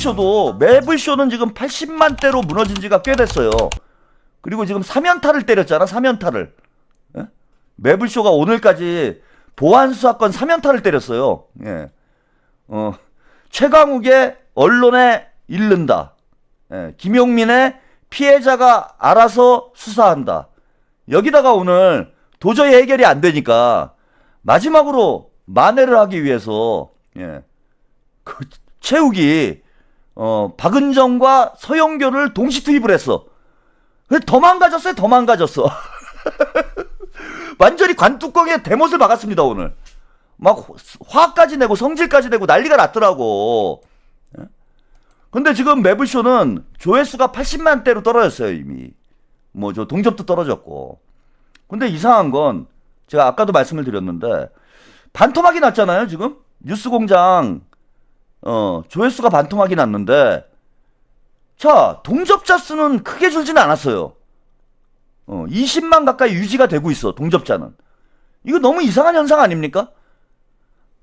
매블쇼도 매블쇼는 지금 80만대로 무너진 지가 꽤 됐어요. 그리고 지금 3연타를 때렸잖아. 3연타를. 예? 매블쇼가 오늘까지 보안수사건 3연타를 때렸어요. 예. 최강욱의 언론에 잃는다. 예. 김용민의 피해자가 알아서 수사한다. 여기다가 오늘 도저히 해결이 안 되니까 마지막으로 만회를 하기 위해서 그 최욱이 박은정과 서영교를 동시 투입을 했어. 더 망가졌어요. 더 망가졌어. 완전히 관뚜껑에 대못을 박았습니다. 오늘 막 화까지 내고 성질까지 내고 난리가 났더라고. 근데 지금 매블쇼는 조회수가 80만대로 떨어졌어요. 이미 뭐 저 동접도 떨어졌고. 근데 이상한 건 제가 아까도 말씀을 드렸는데 반토막이 났잖아요. 지금 뉴스공장 조회수가 반토막이 났는데, 자, 동접자 수는 크게 줄지는 않았어요. 20만 가까이 유지가 되고 있어. 동접자는. 이거 너무 이상한 현상 아닙니까?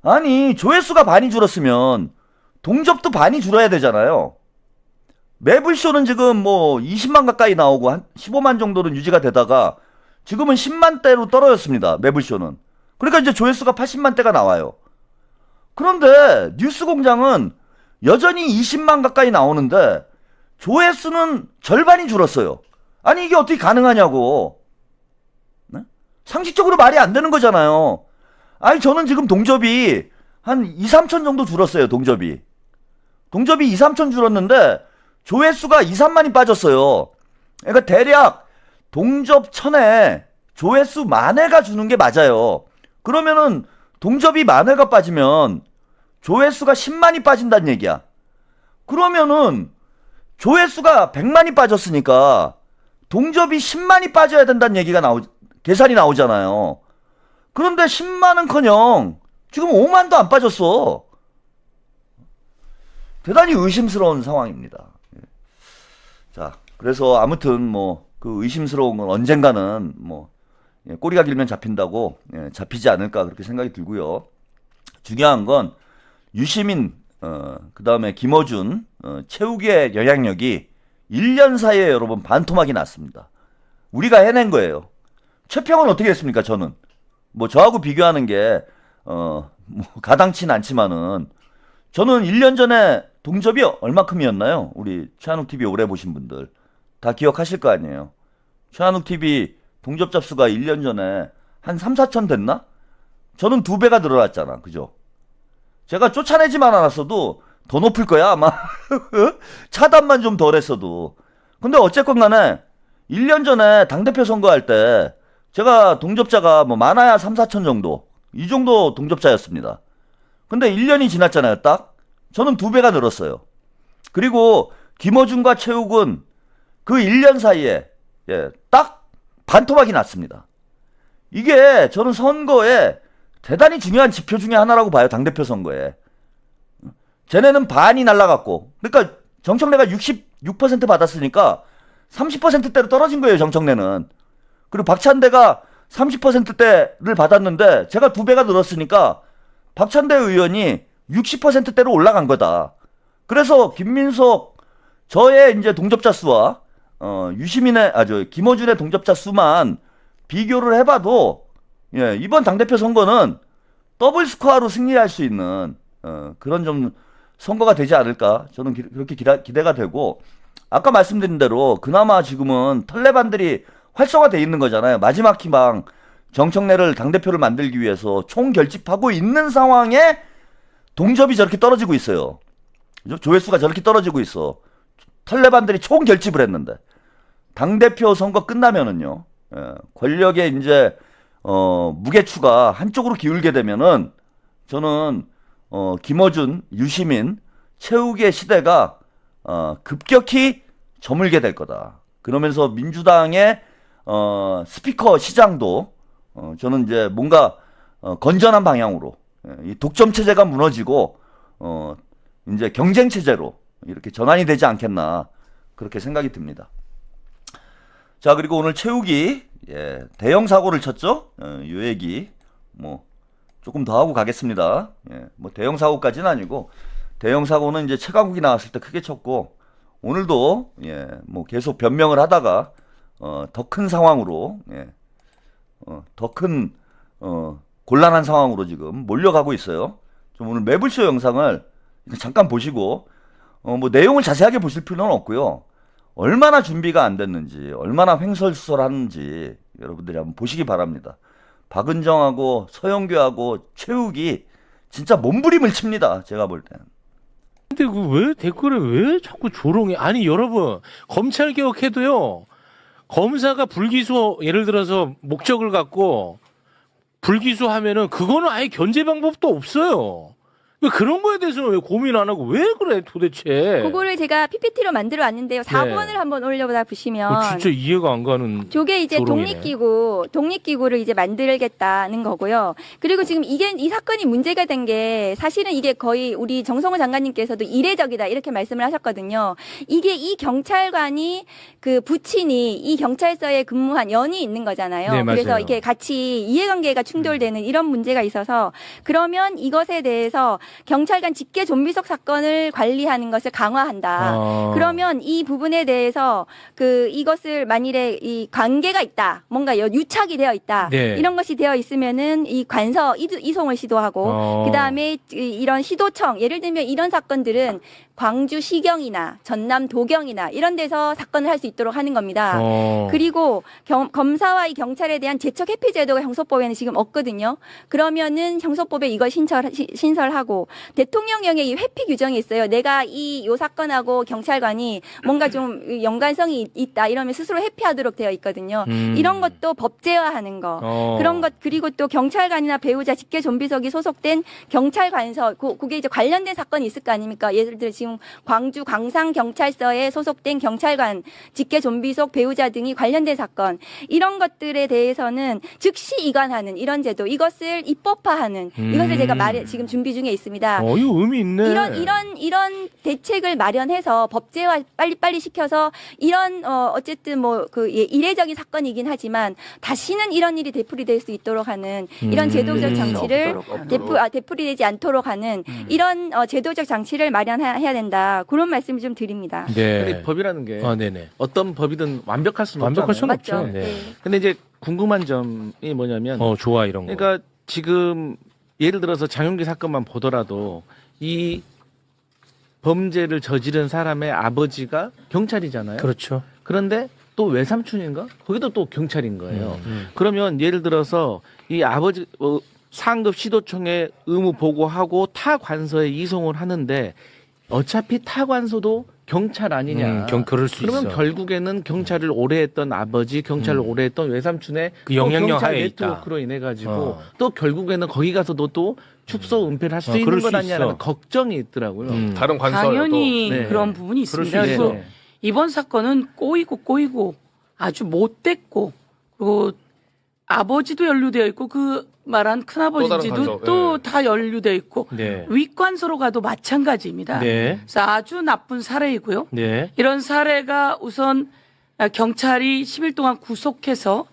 아니, 조회수가 반이 줄었으면 동접도 반이 줄어야 되잖아요. 매블쇼는 지금 뭐 20만 가까이 나오고 한 15만 정도는 유지가 되다가 지금은 10만대로 떨어졌습니다. 매블쇼는. 그러니까 이제 조회수가 80만대가 나와요. 그런데 뉴스공장은 여전히 20만 가까이 나오는데 조회수는 절반이 줄었어요. 아니 이게 어떻게 가능하냐고. 네? 상식적으로 말이 안 되는 거잖아요. 아니 저는 지금 동접이 한 2, 3천 정도 줄었어요. 동접이 2, 3천 줄었는데 조회수가 2, 3만이 빠졌어요. 그러니까 대략 동접 1000에 조회수 10,000회가 주는 게 맞아요. 그러면은 동접이 10,000회가 빠지면 조회수가 10만이 빠진다는 얘기야. 그러면은 조회수가 100만이 빠졌으니까 동접이 10만이 빠져야 된다는 얘기가 계산이 나오잖아요. 그런데 10만은커녕 지금 5만도 안 빠졌어. 대단히 의심스러운 상황입니다. 자, 그래서 아무튼 뭐 그 의심스러운 건 언젠가는 뭐 꼬리가 길면 잡힌다고 잡히지 않을까 그렇게 생각이 들고요. 중요한 건 유시민 그 다음에 김어준 최욱의 영향력이 1년 사이에 여러분 반토막이 났습니다. 우리가 해낸 거예요. 최평은 어떻게 했습니까? 저는 뭐 저하고 비교하는 게 뭐 가당치는 않지만은 저는 1년 전에 동접이 얼마큼이었나요? 우리 최한욱 TV 오래 보신 분들 다 기억하실 거 아니에요. 최한욱 TV 동접 잡수가 1년 전에 한 3, 4천 됐나? 저는 2배가 늘어났잖아. 그죠? 제가 쫓아내지만 않았어도 더 높을 거야 아마. 차단만 좀 덜 했어도. 근데 어쨌건 간에 1년 전에 당대표 선거할 때 제가 동접자가 뭐 많아야 3, 4천 정도 이 정도 동접자였습니다. 근데 1년이 지났잖아요. 딱. 저는 2배가 늘었어요. 그리고 김어준과 최욱은 그 1년 사이에 딱 반토막이 났습니다. 이게 저는 선거에 대단히 중요한 지표 중에 하나라고 봐요. 당대표 선거에. 쟤네는 반이 날라갔고, 그러니까 정청래가 66% 받았으니까 30%대로 떨어진 거예요. 정청래는. 그리고 박찬대가 30%대를 받았는데 제가 2배가 늘었으니까 박찬대 의원이 60%대로 올라간 거다. 그래서 김민석 저의 이제 동접자 수와 유시민의 김어준의 동접자 수만 비교를 해봐도 이번 당대표 선거는 더블 스코어로 승리할 수 있는 그런 좀 선거가 되지 않을까 저는 그렇게 기대가 되고, 아까 말씀드린 대로 그나마 지금은 털레반들이 활성화되어 있는 거잖아요. 마지막 희망 정청래를 당대표를 만들기 위해서 총결집하고 있는 상황에 동접이 저렇게 떨어지고 있어요. 조회수가 저렇게 떨어지고 있어. 털레반들이 총결집을 했는데 당대표 선거 끝나면은요, 권력의 이제 무게추가 한쪽으로 기울게 되면은 저는 김어준, 유시민, 최욱의 시대가 급격히 저물게 될 거다. 그러면서 민주당의 스피커 시장도 저는 이제 뭔가 건전한 방향으로 이 독점 체제가 무너지고 이제 경쟁 체제로 이렇게 전환이 되지 않겠나 그렇게 생각이 듭니다. 자, 그리고 오늘 최욱이 대형 사고를 쳤죠. 요 얘기 뭐 조금 더 하고 가겠습니다. 뭐 대형 사고까지는 아니고 대형 사고는 이제 최강욱이 나왔을 때 크게 쳤고 오늘도 뭐 계속 변명을 하다가 더 큰 상황으로 더 큰 곤란한 상황으로 지금 몰려가고 있어요. 좀 오늘 매불쇼 영상을 잠깐 보시고 뭐 내용을 자세하게 보실 필요는 없고요. 얼마나 준비가 안 됐는지, 얼마나 횡설수설하는지 여러분들이 한번 보시기 바랍니다. 박은정하고 서영교하고 최욱이 진짜 몸부림을 칩니다. 제가 볼 때는. 근데 그 왜 댓글에 왜 자꾸 조롱해? 아니 여러분 검찰 개혁해도요. 검사가 불기소 예를 들어서 목적을 갖고 불기소하면은 그거는 아예 견제 방법도 없어요. 왜 그런 거에 대해서는 왜 고민 안 하고 왜 그래 도대체? 그거를 제가 PPT로 만들어 왔는데요. 4번을 한번 올려보다 보시면 진짜 이해가 안 가는. 저게 이제 조롱이네. 독립기구를 이제 만들겠다는 거고요. 그리고 지금 이 사건이 문제가 된 게 사실은 이게 거의 우리 정성호 장관님께서도 이례적이다 이렇게 말씀을 하셨거든요. 이게 이 경찰관이 그 부친이 이 경찰서에 근무한 연이 있는 거잖아요. 네, 그래서 맞아요. 이게 같이 이해관계가 충돌되는 이런 문제가 있어서 그러면 이것에 대해서 경찰관 직계 좀비속 사건을 관리하는 것을 강화한다. 그러면 이 부분에 대해서 이것을 만일에 이 관계가 있다, 뭔가 유착이 되어 있다, 네. 이런 것이 되어 있으면은 이 관서 이송을 시도하고 그 다음에 이런 시도청, 예를 들면 이런 사건들은 광주 시경이나 전남 도경이나 이런 데서 사건을 할 수 있도록 하는 겁니다. 그리고 검사와 이 경찰에 대한 재척 회피 제도가 형소법에는 지금 없거든요. 그러면은 형소법에 이걸 신설하고 대통령령에 이 회피 규정이 있어요. 내가 요 사건하고 경찰관이 뭔가 좀 연관성이 있다 이러면 스스로 회피하도록 되어 있거든요. 이런 것도 법제화하는 거. 그런 것 그리고 또 경찰관이나 배우자 직계 좀비속이 소속된 경찰관서 그게 이제 관련된 사건이 있을 거 아닙니까? 예를 들어 지금 광주 광상 경찰서에 소속된 경찰관 직계 좀비속 배우자 등이 관련된 사건 이런 것들에 대해서는 즉시 이관하는 이런 제도 이것을 입법화하는 이것을 제가 지금 준비 중에 있습니다. 이거 의미 있네. 이런 대책을 마련해서 법제화 빨리 시켜서 이런 어쨌든 뭐 이례적인 사건이긴 하지만 다시는 이런 일이 되풀이될 수 있도록 하는 이런 제도적 장치를 되풀이되지 않도록 하는 이런 제도적 장치를 마련해야 된다. 그런 말씀을 좀 드립니다. 네. 근데 법이라는 게 네네. 어떤 법이든 완벽할 수는 완벽할 수는 없잖아요. 없죠. 맞죠? 네. 네. 근데 이제 궁금한 점이 뭐냐면 좋아 이런 거. 그러니까 지금 예를 들어서 장윤기 사건만 보더라도 이 범죄를 저지른 사람의 아버지가 경찰이잖아요. 그렇죠. 그런데 또 외삼촌인가? 거기도 또 경찰인 거예요. 그러면 예를 들어서 이 아버지 상급 시도청에 의무 보고하고 타 관서에 이송을 하는데 어차피 타 관서도 경찰 아니냐. 그럴 수 그러면 있어. 결국에는 경찰을 오래 했던 아버지, 경찰을 오래 했던 외삼촌의 그 영향력 경찰 하에 있다. 네트워크로 인해 가지고 또 결국에는 거기 가서도 또 축소 은폐를 할 수 있는 그럴 것 수 아니냐는 있어. 걱정이 있더라고요. 다른 관서여도 당연히 네. 그런 부분이 그럴 수 있습니다. 있어. 그리고 이번 사건은 꼬이고 아주 못됐고 그리고 아버지도 연루되어 있고 그 말한 큰아버지도 관서, 또 네. 다 연루되어 있고 네. 윗관서로 가도 마찬가지입니다. 네. 그래서 아주 나쁜 사례이고요. 네. 이런 사례가 우선 경찰이 10일 동안 구속해서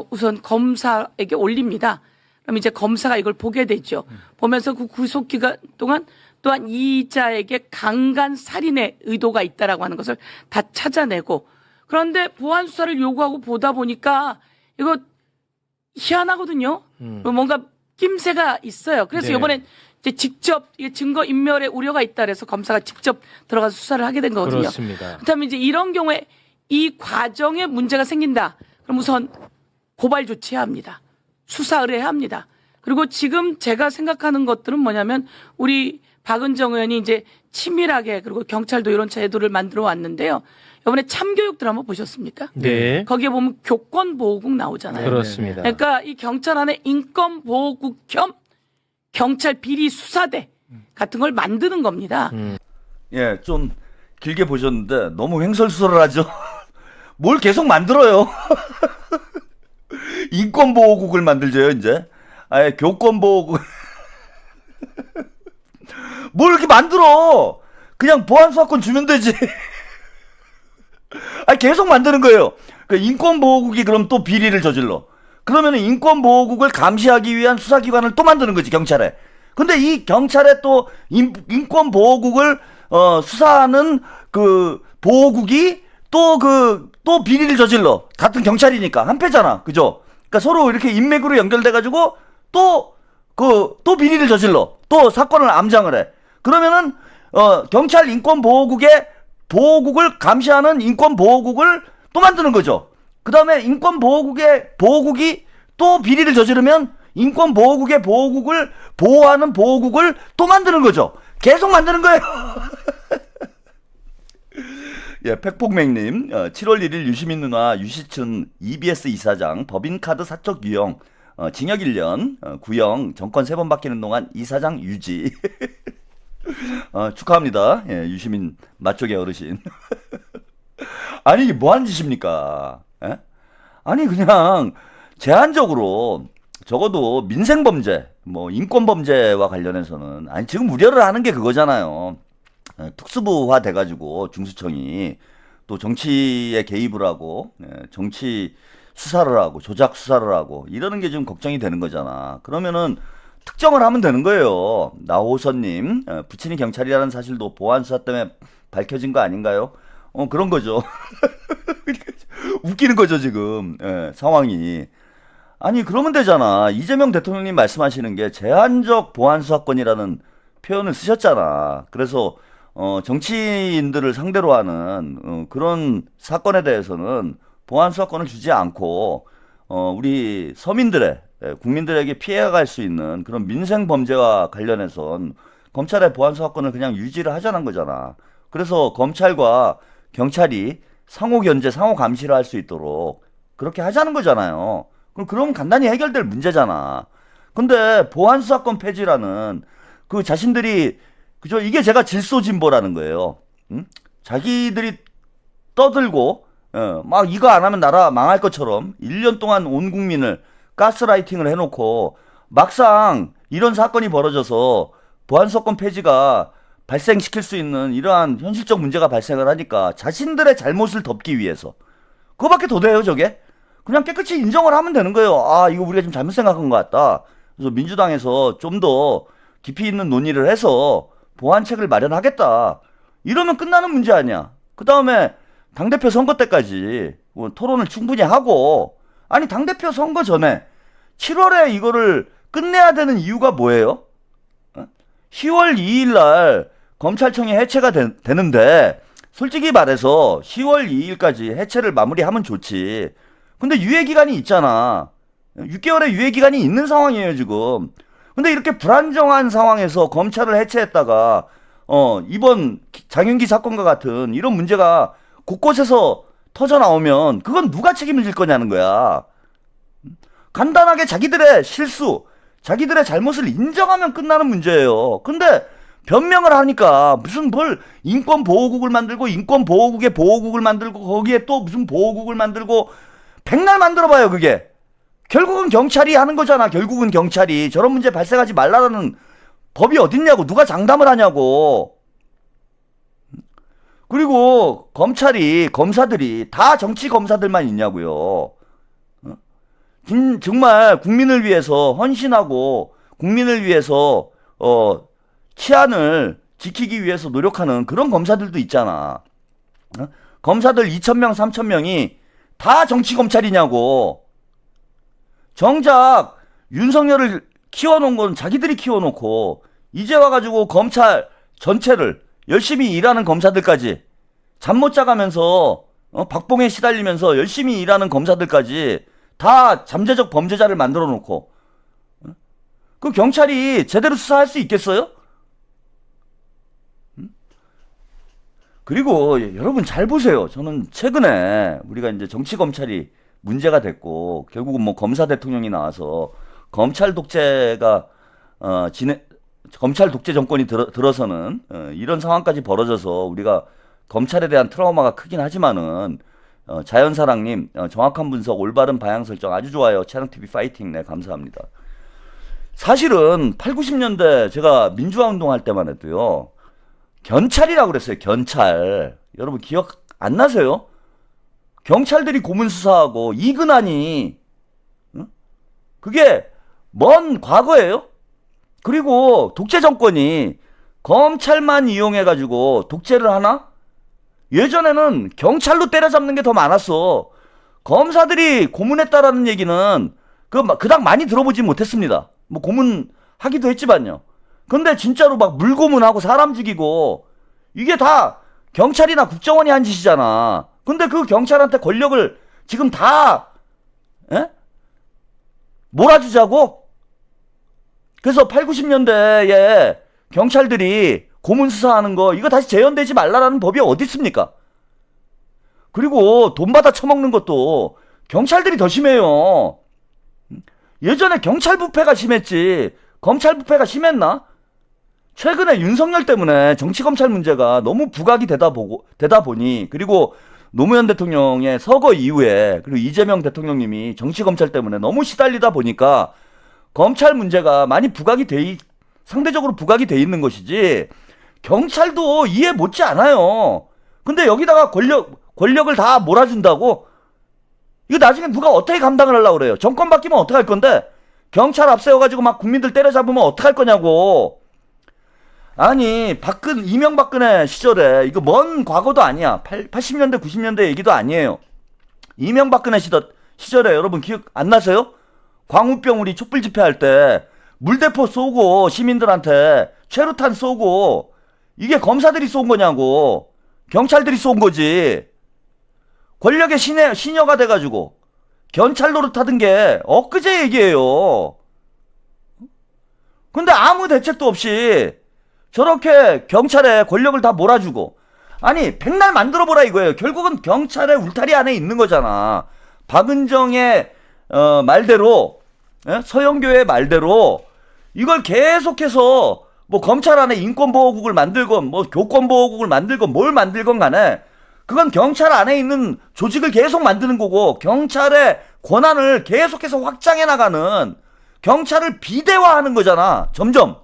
우선 검사에게 올립니다. 그럼 이제 검사가 이걸 보게 되죠. 보면서 그 구속 기간 동안 또한 이자에게 강간 살인의 의도가 있다라고 하는 것을 다 찾아내고 그런데 보안 수사를 요구하고 보다 보니까 이거 희한하거든요. 뭔가 낌새가 있어요. 그래서 네. 이번엔 이제 직접 증거 인멸의 우려가 있다 그래서 검사가 직접 들어가서 수사를 하게 된 거거든요. 그렇습니다. 그렇다면 이제 이런 경우에 이 과정에 문제가 생긴다. 그럼 우선 고발 조치해야 합니다. 수사 의뢰해야 합니다. 그리고 지금 제가 생각하는 것들은 뭐냐면 우리 박은정 의원이 이제 치밀하게 그리고 경찰도 이런 제도를 만들어 왔는데요. 이번에 참교육들 한번 보셨습니까? 네. 거기에 보면 교권보호국 나오잖아요. 그렇습니다. 그러니까 이 경찰 안에 인권보호국 겸 경찰 비리 수사대 같은 걸 만드는 겁니다. 예, 좀 길게 보셨는데 너무 횡설수설을 하죠. 뭘 계속 만들어요. 인권보호국을 만들죠요, 이제. 아예 교권보호국. 뭘 이렇게 만들어? 그냥 보안수사권 주면 되지. 계속 만드는 거예요. 인권보호국이 그럼 또 비리를 저질러. 그러면 인권보호국을 감시하기 위한 수사기관을 또 만드는 거지, 경찰에. 근데 이 경찰의 또 인권보호국을 수사하는 그 보호국이 또 비리를 저질러. 같은 경찰이니까 한패잖아. 그죠? 그러니까 서로 이렇게 인맥으로 연결돼가지고 또 비리를 저질러. 또 사건을 암장을 해. 그러면은 경찰 인권보호국의 보호국을 감시하는 인권보호국을 또 만드는 거죠. 그 다음에 인권보호국의 보호국이 또 비리를 저지르면 인권보호국의 보호국을 보호하는 보호국을 또 만드는 거죠. 계속 만드는 거예요. 예, 팩폭맹님, 7월 1일 유시민 누나 유시춘 EBS 이사장 법인카드 사적 유형 징역 1년 구형 정권 3번 바뀌는 동안 이사장 유지. 축하합니다. 예, 유시민 맛쪽의 어르신. 아니 이게 뭐하는 짓입니까? 예? 아니 그냥 제한적으로 적어도 민생범죄, 뭐 인권범죄와 관련해서는 아니 지금 우려를 하는 게 그거잖아요. 특수부화 돼가지고 중수청이 또 정치에 개입을 하고 정치 수사를 하고 조작 수사를 하고 이러는 게 좀 걱정이 되는 거잖아. 그러면은 특정을 하면 되는 거예요. 나호선님, 부친이 경찰이라는 사실도 보안 수사 때문에 밝혀진 거 아닌가요? 그런 거죠. 웃기는 거죠 지금 상황이. 아니 그러면 되잖아. 이재명 대통령님 말씀하시는 게 제한적 보안 수사권이라는 표현을 쓰셨잖아. 그래서 정치인들을 상대로 하는 그런 사건에 대해서는 보안 수사권을 주지 않고 우리 서민들의 국민들에게 피해가 갈 수 있는 그런 민생 범죄와 관련해선 검찰의 보안 수사권을 그냥 유지를 하자는 거잖아. 그래서 검찰과 경찰이 상호 견제, 상호 감시를 할 수 있도록 그렇게 하자는 거잖아요. 그럼 간단히 해결될 문제잖아. 근데 보안 수사권 폐지라는 그 자신들이 그죠? 이게 제가 질소진보라는 거예요. 응? 자기들이 떠들고 막 이거 안 하면 나라 망할 것처럼 1년 동안 온 국민을 가스라이팅을 해놓고 막상 이런 사건이 벌어져서 보안수사권 폐지가 발생시킬 수 있는 이러한 현실적 문제가 발생을 하니까 자신들의 잘못을 덮기 위해서 그거밖에 더 돼요 저게? 그냥 깨끗이 인정을 하면 되는 거예요. 아 이거 우리가 좀 잘못 생각한 것 같다. 그래서 민주당에서 좀 더 깊이 있는 논의를 해서 보완책을 마련하겠다. 이러면 끝나는 문제 아니야. 그 다음에 당대표 선거 때까지 토론을 충분히 하고 아니 당대표 선거 전에 7월에 이거를 끝내야 되는 이유가 뭐예요? 10월 2일 날 검찰청이 해체가 되는데 솔직히 말해서 10월 2일까지 해체를 마무리하면 좋지. 근데 유예기간이 있잖아. 6개월의 유예기간이 있는 상황이에요 지금. 근데 이렇게 불안정한 상황에서 검찰을 해체했다가 이번 장윤기 사건과 같은 이런 문제가 곳곳에서 터져 나오면 그건 누가 책임을 질 거냐는 거야. 간단하게 자기들의 실수, 자기들의 잘못을 인정하면 끝나는 문제예요. 근데 변명을 하니까 무슨 뭘 인권보호국을 만들고 인권보호국의 보호국을 만들고 거기에 또 무슨 보호국을 만들고 백날 만들어봐요 그게. 결국은 경찰이 하는 거잖아. 결국은 경찰이. 저런 문제 발생하지 말라는 법이 어딨냐고. 누가 장담을 하냐고. 그리고 검사들이 다 정치 검사들만 있냐고요. 정말 국민을 위해서 헌신하고 국민을 위해서 치안을 지키기 위해서 노력하는 그런 검사들도 있잖아. 검사들 2,000명, 3,000명이 다 정치 검찰이냐고. 정작 윤석열을 키워놓은 건 자기들이 키워놓고 이제 와가지고 검찰 전체를 열심히 일하는 검사들까지 잠 못 자가면서 박봉에 시달리면서 열심히 일하는 검사들까지 다 잠재적 범죄자를 만들어 놓고 그 경찰이 제대로 수사할 수 있겠어요? 그리고 여러분 잘 보세요. 저는 최근에 우리가 이제 정치 검찰이 문제가 됐고 결국은 뭐 검사 대통령이 나와서 검찰 독재가 검찰 독재 정권이 들어서는 이런 상황까지 벌어져서 우리가 검찰에 대한 트라우마가 크긴 하지만은 자연사랑님 정확한 분석 올바른 방향 설정 아주 좋아요. 차량TV 파이팅. 네 감사합니다. 사실은 8, 90년대 제가 민주화 운동할 때만 해도요 견찰이라고 그랬어요. 견찰. 여러분 기억 안 나세요? 경찰들이 고문 수사하고 이근환이 그게 먼 과거예요. 그리고 독재 정권이 검찰만 이용해가지고 독재를 하나? 예전에는 경찰로 때려잡는 게 더 많았어. 검사들이 고문했다라는 얘기는 그닥 많이 들어보지 못했습니다. 뭐 고문하기도 했지만요. 근데 진짜로 막 물고문하고 사람 죽이고 이게 다 경찰이나 국정원이 한 짓이잖아. 근데 그 경찰한테 권력을 지금 다 몰아주자고? 그래서 8, 90년대에 경찰들이 고문 수사하는 거 이거 다시 재현되지 말라라는 법이 어디 있습니까? 그리고 돈 받아 처먹는 것도 경찰들이 더 심해요. 예전에 경찰 부패가 심했지 검찰 부패가 심했나? 최근에 윤석열 때문에 정치검찰 문제가 너무 부각이 되다 보니 그리고 노무현 대통령의 서거 이후에 그리고 이재명 대통령님이 정치검찰 때문에 너무 시달리다 보니까 검찰 문제가 많이 상대적으로 부각이 돼 있는 것이지 경찰도 이해 못지 않아요. 근데 여기다가 권력을 다 몰아준다고? 이거 나중에 누가 어떻게 감당을 하려고 그래요? 정권 바뀌면 어떡할 건데? 경찰 앞세워가지고 막 국민들 때려잡으면 어떡할 거냐고. 아니 이명박근혜 시절에 이거 먼 과거도 아니야. 80년대 90년대 얘기도 아니에요. 이명박근혜 시절에 여러분 기억 안 나세요? 광우병 우리 촛불 집회할 때 물대포 쏘고 시민들한테 최루탄 쏘고 이게 검사들이 쏜 거냐고. 경찰들이 쏜 거지. 권력의 시녀가 돼가지고 경찰 노릇하던 게 엊그제 얘기예요. 근데 아무 대책도 없이 저렇게 경찰에 권력을 다 몰아주고 아니 백날 만들어보라 이거예요. 결국은 경찰의 울타리 안에 있는 거잖아. 박은정의 말대로 서영교의 말대로 이걸 계속해서 뭐 검찰 안에 인권보호국을 만들건 뭐 교권보호국을 만들건 뭘 만들건 간에 그건 경찰 안에 있는 조직을 계속 만드는 거고 경찰의 권한을 계속해서 확장해 나가는 경찰을 비대화하는 거잖아. 점점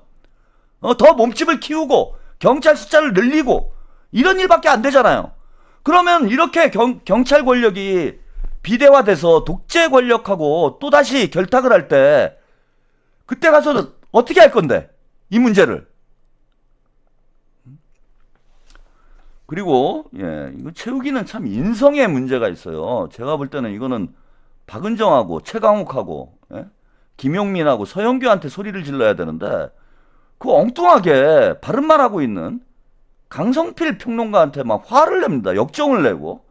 더 몸집을 키우고 경찰 숫자를 늘리고 이런 일밖에 안 되잖아요. 그러면 이렇게 경찰 권력이 비대화돼서 독재 권력하고 또다시 결탁을 할 때 그때 가서 어떻게 할 건데 이 문제를. 그리고 이거 채우기는 참 인성의 문제가 있어요. 제가 볼 때는 이거는 박은정하고 최강욱하고 김용민하고 서영교한테 소리를 질러야 되는데 그 엉뚱하게 바른말 하고 있는 강성필 평론가한테 막 화를 냅니다. 역정을 내고.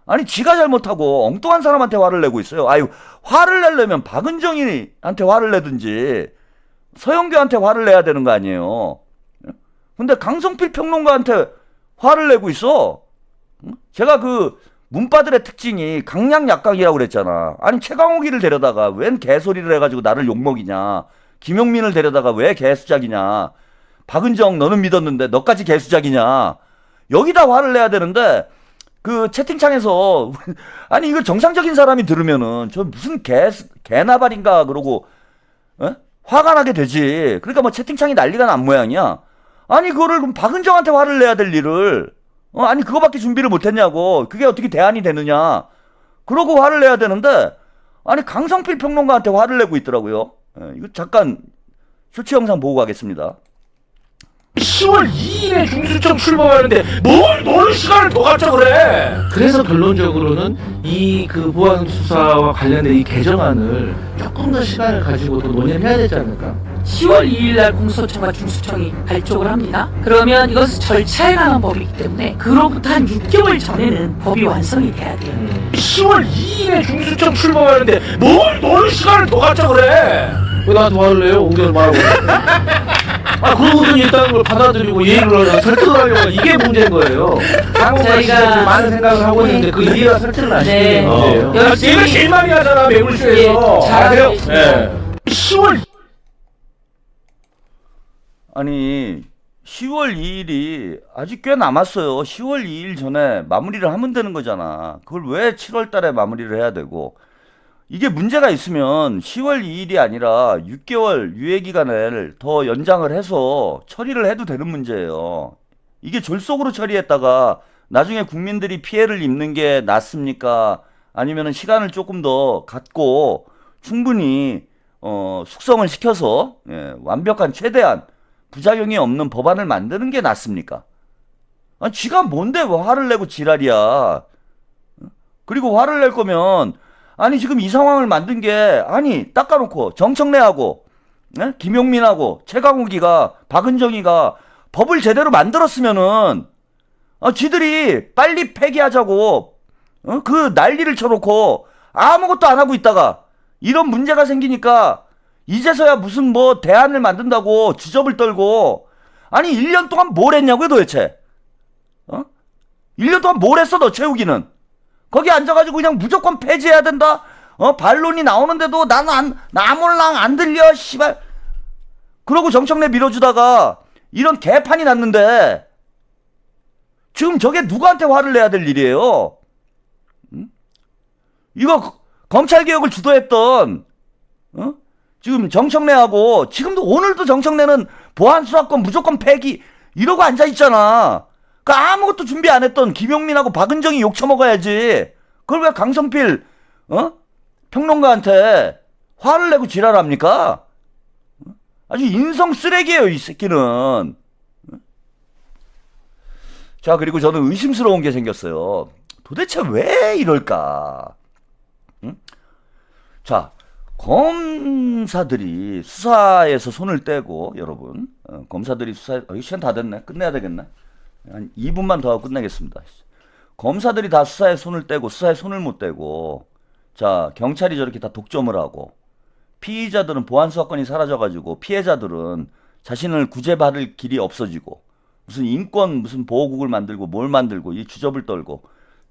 아니 지가 잘못하고 엉뚱한 사람한테 화를 내고 있어요. 아유 화를 내려면 박은정이한테 화를 내든지 서영교한테 화를 내야 되는 거 아니에요. 근데 강성필 평론가한테 화를 내고 있어. 제가 그 문바들의 특징이 강약약강이라고 그랬잖아. 아니 최강욱이를 데려다가 웬 개소리를 해가지고 나를 욕먹이냐. 김용민을 데려다가 왜 개수작이냐. 박은정 너는 믿었는데 너까지 개수작이냐. 여기다 화를 내야 되는데 그 채팅창에서 아니 이거 정상적인 사람이 들으면은 저 무슨 개나발인가 그러고 화가 나게 되지. 그러니까 뭐 채팅창이 난리가 난 모양이야. 아니 그거를 그럼 박은정한테 화를 내야 될 일을 아니 그거밖에 준비를 못했냐고. 그게 어떻게 대안이 되느냐. 그러고 화를 내야 되는데 아니 강성필 평론가한테 화를 내고 있더라고요. 이거 잠깐 쇼츠 영상 보고 가겠습니다. 10월 2일에 중수청 출범하는데 뭘 너는 시간을 더 갖자 그래. 그래서 결론적으로는 이 그 보안 수사와 관련된 이 개정안을 조금 더 시간을 가지고 더 논의를 해야 되지 않을까? 10월 2일 날 공소청과 중수청이 발족을 합니다. 그러면 이것은 절차에 관한 법이기 때문에 그로부터 한 6개월 전에는 법이 완성이 돼야 돼요. 10월 2일에 중수청 출범하는데 뭘 너는 시간을 더 갖자 그래. 왜 나한테 화를 내요? 옹졸 말하고. 아, 그러고서는 일단 그걸 받아들이고 예의를 하려고 설득을 하려고 이게 문제인 거예요. 한국과 시장이 많은 생각을 하고 있는데 그 이해가 설득을 안 시키는 문제예요. 내가 제일 많이 하잖아 매물쇼에서. 잘하세요. 10월 아니 10월 2일이 아직 꽤 남았어요. 10월 2일 전에 마무리를 하면 되는 거잖아. 그걸 왜 7월 달에 마무리를 해야 되고. 이게 문제가 있으면 10월 2일이 아니라 6개월 유예기간을 더 연장을 해서 처리를 해도 되는 문제예요. 이게 졸속으로 처리했다가 나중에 국민들이 피해를 입는 게 낫습니까? 아니면 시간을 조금 더 갖고 충분히 숙성을 시켜서 완벽한 최대한 부작용이 없는 법안을 만드는 게 낫습니까? 아니, 쥐가 뭔데 왜 화를 내고 지랄이야? 그리고 화를 낼 거면 아니 지금 이 상황을 만든 게 아니 닦아놓고 정청래하고 김용민하고 최강욱이가 박은정이가 법을 제대로 만들었으면은 쥐들이 빨리 폐기하자고 그 난리를 쳐놓고 아무것도 안 하고 있다가 이런 문제가 생기니까 이제서야 무슨 뭐 대안을 만든다고 주접을 떨고 아니 1년 동안 뭘 했냐고요 도대체? 1년 동안 뭘 했어 너 최욱이는? 거기 앉아가지고 그냥 무조건 폐지해야 된다? 반론이 나오는데도 나는 나몰랑 안 들려 씨발. 그러고 정청래 밀어주다가 이런 개판이 났는데 지금 저게 누구한테 화를 내야 될 일이에요? 이거 검찰개혁을 주도했던 지금 정청래하고 지금도 오늘도 정청래는 보안수사권 무조건 폐기 이러고 앉아있잖아. 그러니까 아무것도 준비 안 했던 김용민하고 박은정이 욕 처먹어야지. 그걸 왜 강성필 평론가한테 화를 내고 지랄합니까? 아주 인성 쓰레기예요 이 새끼는. 자, 그리고 저는 의심스러운 게 생겼어요. 도대체 왜 이럴까? 자, 검사들이 수사에서 손을 떼고 여러분 검사들이 수사에 시간 다 됐네. 끝내야 되겠네. 한 2분만 더 하고 끝내겠습니다. 검사들이 다 수사에 손을 떼고 수사에 손을 못 떼고 자 경찰이 저렇게 다 독점을 하고 피의자들은 보안수사권이 사라져가지고 피해자들은 자신을 구제받을 길이 없어지고 무슨 인권 무슨 보호국을 만들고 뭘 만들고 이 주접을 떨고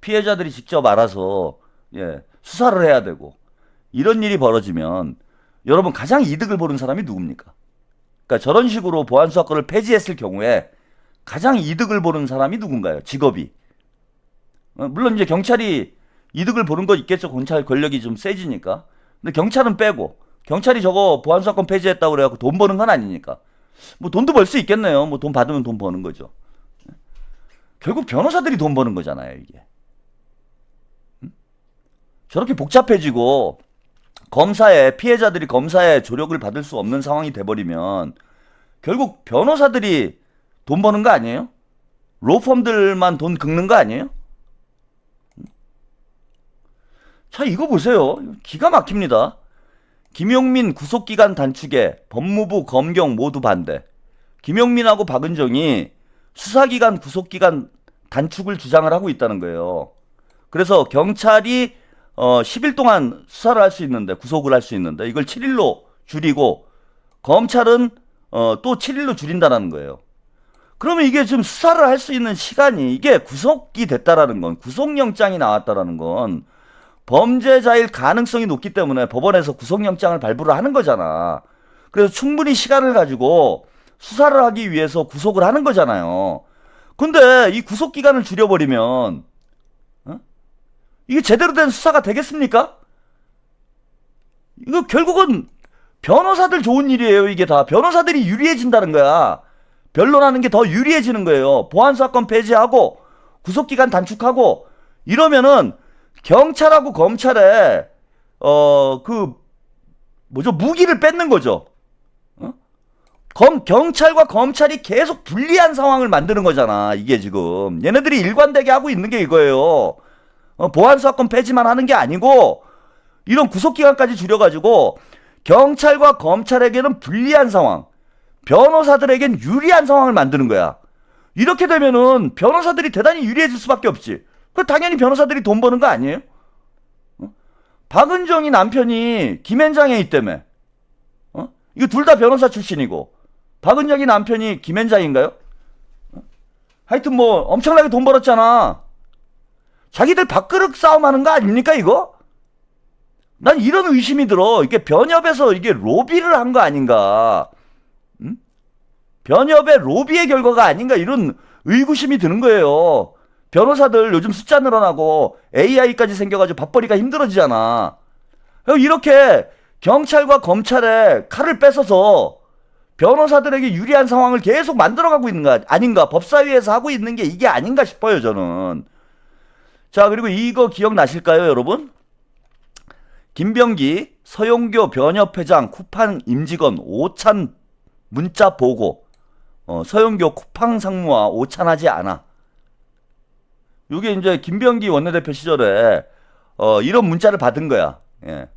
피해자들이 직접 알아서 수사를 해야 되고 이런 일이 벌어지면 여러분 가장 이득을 보는 사람이 누굽니까? 그러니까 저런 식으로 보안수사권을 폐지했을 경우에 가장 이득을 보는 사람이 누군가요? 직업이. 물론 이제 경찰이 이득을 보는 거 있겠죠. 경찰 권력이 좀 세지니까. 근데 경찰은 빼고 경찰이 저거 보안수사권 폐지했다고 그래갖고 돈 버는 건 아니니까. 뭐 돈도 벌 수 있겠네요. 뭐 돈 받으면 돈 버는 거죠. 결국 변호사들이 돈 버는 거잖아요, 이게. 저렇게 복잡해지고 피해자들이 검사의 조력을 받을 수 없는 상황이 돼버리면 결국 변호사들이 돈 버는 거 아니에요? 로펌들만 돈 긁는 거 아니에요? 자, 이거 보세요. 기가 막힙니다. 김용민 구속기간 단축에 법무부, 검경 모두 반대. 김용민하고 박은정이 수사기간, 구속기간 단축을 주장을 하고 있다는 거예요. 그래서 경찰이 10일 동안 수사를 할 수 있는데, 구속을 할 수 있는데 이걸 7일로 줄이고 검찰은 또 7일로 줄인다는 거예요. 그러면 이게 지금 수사를 할 수 있는 시간이 이게 구속이 됐다라는 건 구속영장이 나왔다라는 건 범죄자일 가능성이 높기 때문에 법원에서 구속영장을 발부를 하는 거잖아. 그래서 충분히 시간을 가지고 수사를 하기 위해서 구속을 하는 거잖아요. 근데 이 구속기간을 줄여버리면 이게 제대로 된 수사가 되겠습니까? 이거 결국은 변호사들 좋은 일이에요. 이게 다 변호사들이 유리해진다는 거야. 변론하는 게 더 유리해지는 거예요. 보안수사권 폐지하고 구속기간 단축하고 이러면은 경찰하고 검찰에 무기를 뺏는 거죠. 경찰과 검찰이 계속 불리한 상황을 만드는 거잖아. 이게 지금 얘네들이 일관되게 하고 있는 게 이거예요. 보안수사권 폐지만 하는 게 아니고 이런 구속기간까지 줄여가지고 경찰과 검찰에게는 불리한 상황, 변호사들에겐 유리한 상황을 만드는 거야. 이렇게 되면은 변호사들이 대단히 유리해질 수밖에 없지. 그 당연히 변호사들이 돈 버는 거 아니에요? 박은정이 남편이 김앤장에 있다며. 이거 둘 다 변호사 출신이고 박은정이 남편이 김앤장인가요? 하여튼 뭐 엄청나게 돈 벌었잖아. 자기들 밥그릇 싸움하는 거 아닙니까 이거? 난 이런 의심이 들어. 이게 변협에서 이게 로비를 한 거 아닌가? 변협의 로비의 결과가 아닌가 이런 의구심이 드는 거예요. 변호사들 요즘 숫자 늘어나고 AI까지 생겨가지고 밥벌이가 힘들어지잖아. 이렇게 경찰과 검찰에 칼을 뺏어서 변호사들에게 유리한 상황을 계속 만들어가고 있는 거 아닌가. 법사위에서 하고 있는 게 이게 아닌가 싶어요 저는. 자, 그리고 이거 기억나실까요 여러분? 김병기, 서용교 변협회장 쿠팡 임직원 오찬 문자 보고 서용교 쿠팡 상무와 오찬하지 않아. 이게 이제 김병기 원내대표 시절에 이런 문자를 받은 거야. 예.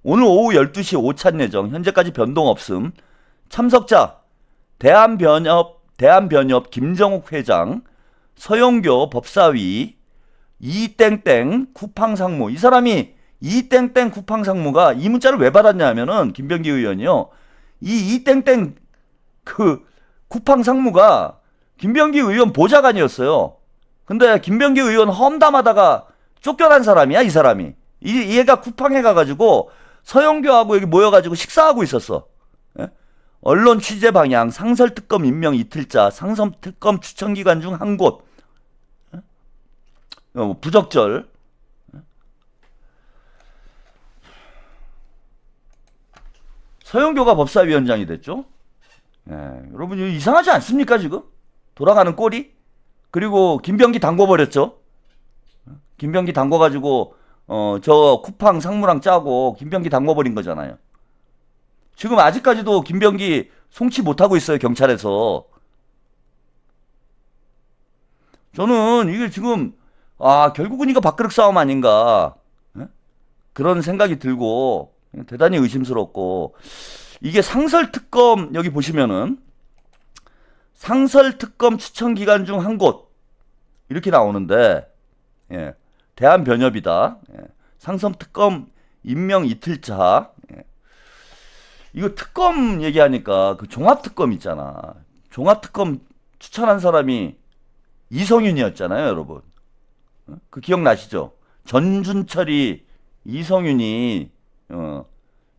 오늘 오후 12시 오찬 예정. 현재까지 변동 없음. 참석자 대한변협 김정욱 회장, 서용교 법사위, 이땡땡 쿠팡 상무. 이 사람이 이땡땡 쿠팡 상무가 이 문자를 왜 받았냐 하면은 김병기 의원이요. 이 이땡땡 그 쿠팡 상무가 김병기 의원 보좌관이었어요. 근데 김병기 의원 험담하다가 쫓겨난 사람이야, 이 사람이. 얘가 쿠팡에 가가지고 서영교하고 여기 모여가지고 식사하고 있었어. 예? 언론 취재 방향, 상설특검 임명 이틀자, 상설특검 추천기관 중 한 곳. 예? 부적절. 서영교가 법사위원장이 됐죠. 예, 여러분 이거 이상하지 않습니까 지금? 돌아가는 꼴이? 그리고 김병기 담궈버렸죠. 김병기 담궈가지고 저 쿠팡 상무랑 짜고 김병기 담궈버린 거잖아요. 지금 아직까지도 김병기 송치 못하고 있어요, 경찰에서. 저는 이게 지금 결국은 이거 밥그릇 싸움 아닌가, 예? 그런 생각이 들고 대단히 의심스럽고, 이게 상설특검 여기 보시면은 상설특검 추천기관 중 한 곳 이렇게 나오는데, 예, 대한변협이다. 예, 상설특검 임명 이틀차. 예. 이거 특검 얘기하니까 그 종합특검 있잖아. 종합특검 추천한 사람이 이성윤이었잖아요, 여러분. 그 기억나시죠? 전준철이 이성윤이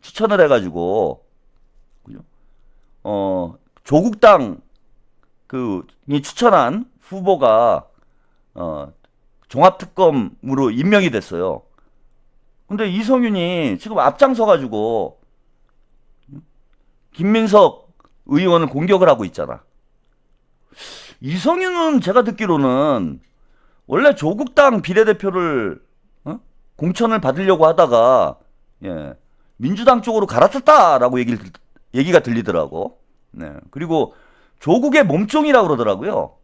추천을 해가지고, 그죠? 조국당 이 추천한 후보가 종합특검으로 임명이 됐어요. 근데 이성윤이 지금 앞장서가지고 김민석 의원을 공격을 하고 있잖아. 이성윤은 제가 듣기로는 원래 조국당 비례대표를 공천을 받으려고 하다가, 예, 민주당 쪽으로 갈아탔다라고 얘기가 들리더라고. 네. 그리고 조국의 몸종이라고 그러더라고요.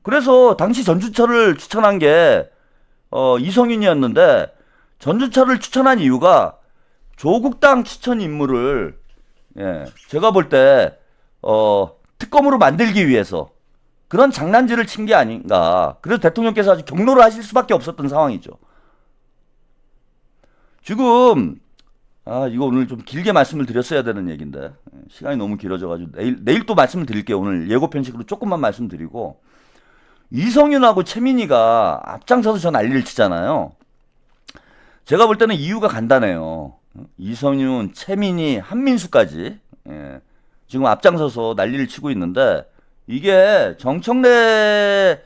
그래서 당시 전준철을 추천한 게 이성윤이었는데, 전준철을 추천한 이유가 조국당 추천 인물을, 예, 제가 볼 때 특검으로 만들기 위해서 그런 장난질을 친 게 아닌가. 그래서 대통령께서 아주 경로를 하실 수밖에 없었던 상황이죠. 지금 이거 오늘 좀 길게 말씀을 드렸어야 되는 얘기인데 시간이 너무 길어져가지고 내일 또 말씀을 드릴게요. 오늘 예고편식으로 조금만 말씀드리고, 이성윤하고 최민희가 앞장서서 저 난리를 치잖아요. 제가 볼 때는 이유가 간단해요. 이성윤, 최민희, 한민수까지, 예, 지금 앞장서서 난리를 치고 있는데, 이게 청래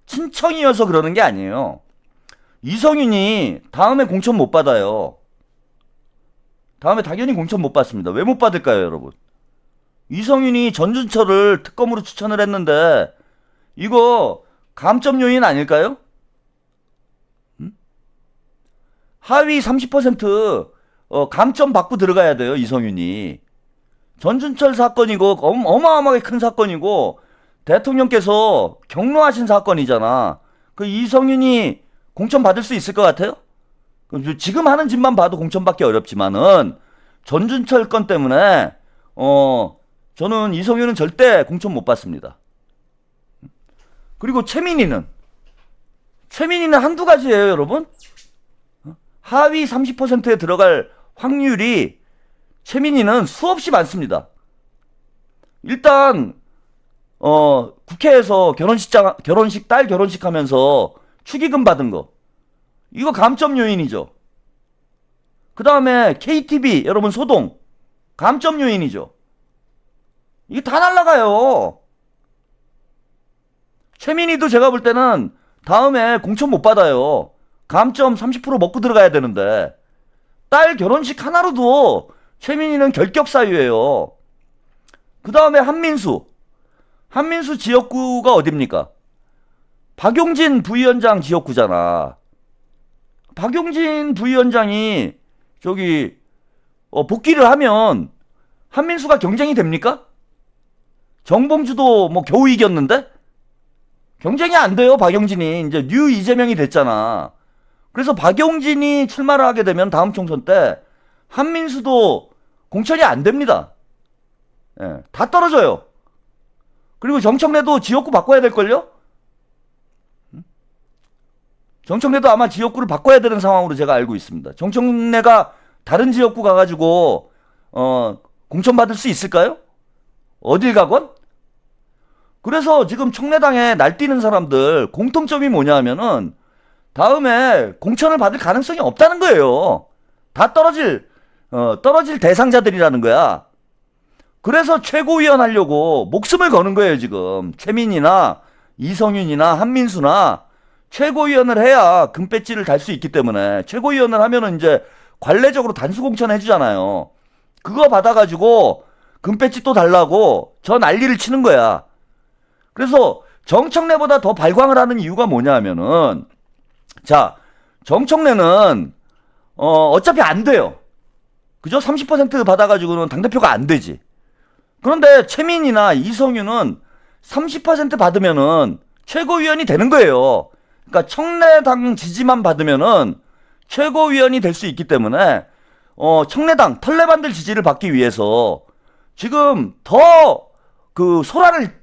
친청이어서 그러는 게 아니에요. 이성윤이 다음에 공천 못 받아요. 다음에 당연히 공천 못 받습니다. 왜 못 받을까요, 여러분? 이성윤이 전준철을 특검으로 추천을 했는데 이거 감점 요인 아닐까요? 하위 30% 감점 받고 들어가야 돼요, 이성윤이. 전준철 사건이고 어마어마하게 큰 사건이고 대통령께서 경로하신 사건이잖아. 그 이성윤이 공천 받을 수 있을 것 같아요? 지금 하는 짓만 봐도 공천 받기 어렵지만은 전준철 건 때문에 저는 이성윤은 절대 공천 못 받습니다. 그리고 최민희는 한두 가지예요, 여러분. 하위 30%에 들어갈 확률이 최민희는 수없이 많습니다. 일단 국회에서 딸 결혼식 하면서 축의금 받은 거, 이거 감점 요인이죠. 그 다음에 KTV 여러분 소동, 감점 요인이죠. 이게 다 날라가요. 최민희도 제가 볼 때는 다음에 공천 못 받아요. 감점 30% 먹고 들어가야 되는데, 딸 결혼식 하나로도 최민희는 결격 사유예요. 그 다음에 한민수 지역구가 어딥니까? 박용진 부위원장 지역구잖아. 박용진 부위원장이 저기 복귀를 하면 한민수가 경쟁이 됩니까? 정봉주도 뭐 겨우 이겼는데 경쟁이 안 돼요. 박용진이 이제 뉴 이재명이 됐잖아. 그래서 박용진이 출마를 하게 되면 다음 총선 때 한민수도 공천이 안 됩니다. 예, 다 떨어져요. 그리고 정청래도 지역구 바꿔야 될걸요? 정청래도 아마 지역구를 바꿔야 되는 상황으로 제가 알고 있습니다. 정청래가 다른 지역구 가가지고 공천 받을 수 있을까요? 어딜 가건? 그래서 지금 청래당에 날뛰는 사람들 공통점이 뭐냐 하면은 다음에 공천을 받을 가능성이 없다는 거예요. 다 떨어질 대상자들이라는 거야. 그래서 최고위원 하려고 목숨을 거는 거예요, 지금. 최민희나 이성윤이나 한민수나 최고위원을 해야 금배지를 달 수 있기 때문에 최고위원을 하면은 이제 관례적으로 단수 공천 해주잖아요. 그거 받아가지고 금배지 또 달라고 저 난리를 치는 거야. 그래서 정청래보다 더 발광을 하는 이유가 뭐냐 하면은 자, 정청래는 어차피 안 돼요. 그죠? 30% 받아가지고는 당대표가 안 되지. 그런데 최민희나 이성윤은 30% 받으면은 최고위원이 되는 거예요. 그러니까 청래당 지지만 받으면은 최고위원이 될 수 있기 때문에 청래당 털레반들 지지를 받기 위해서 지금 더 그 소란을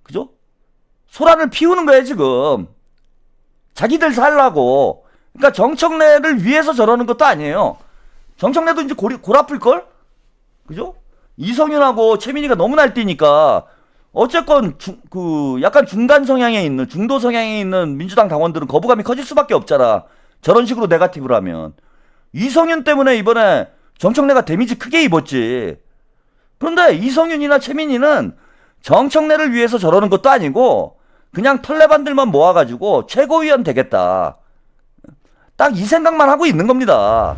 그죠? 소란을 피우는 거예요, 지금. 자기들 살라고. 그러니까 정청래를 위해서 저러는 것도 아니에요. 정청래도 이제 골 아플걸? 그죠? 이성윤하고 최민희가 너무 날뛰니까 어쨌건 약간 중간 성향에 있는 중도 성향에 있는 민주당 당원들은 거부감이 커질 수밖에 없잖아. 저런 식으로 네거티브를 하면. 이성윤 때문에 이번에 정청래가 데미지 크게 입었지. 그런데 이성윤이나 최민희는 정청래를 위해서 저러는 것도 아니고 그냥 털레반들만 모아가지고 최고위원 되겠다. 딱 이 생각만 하고 있는 겁니다.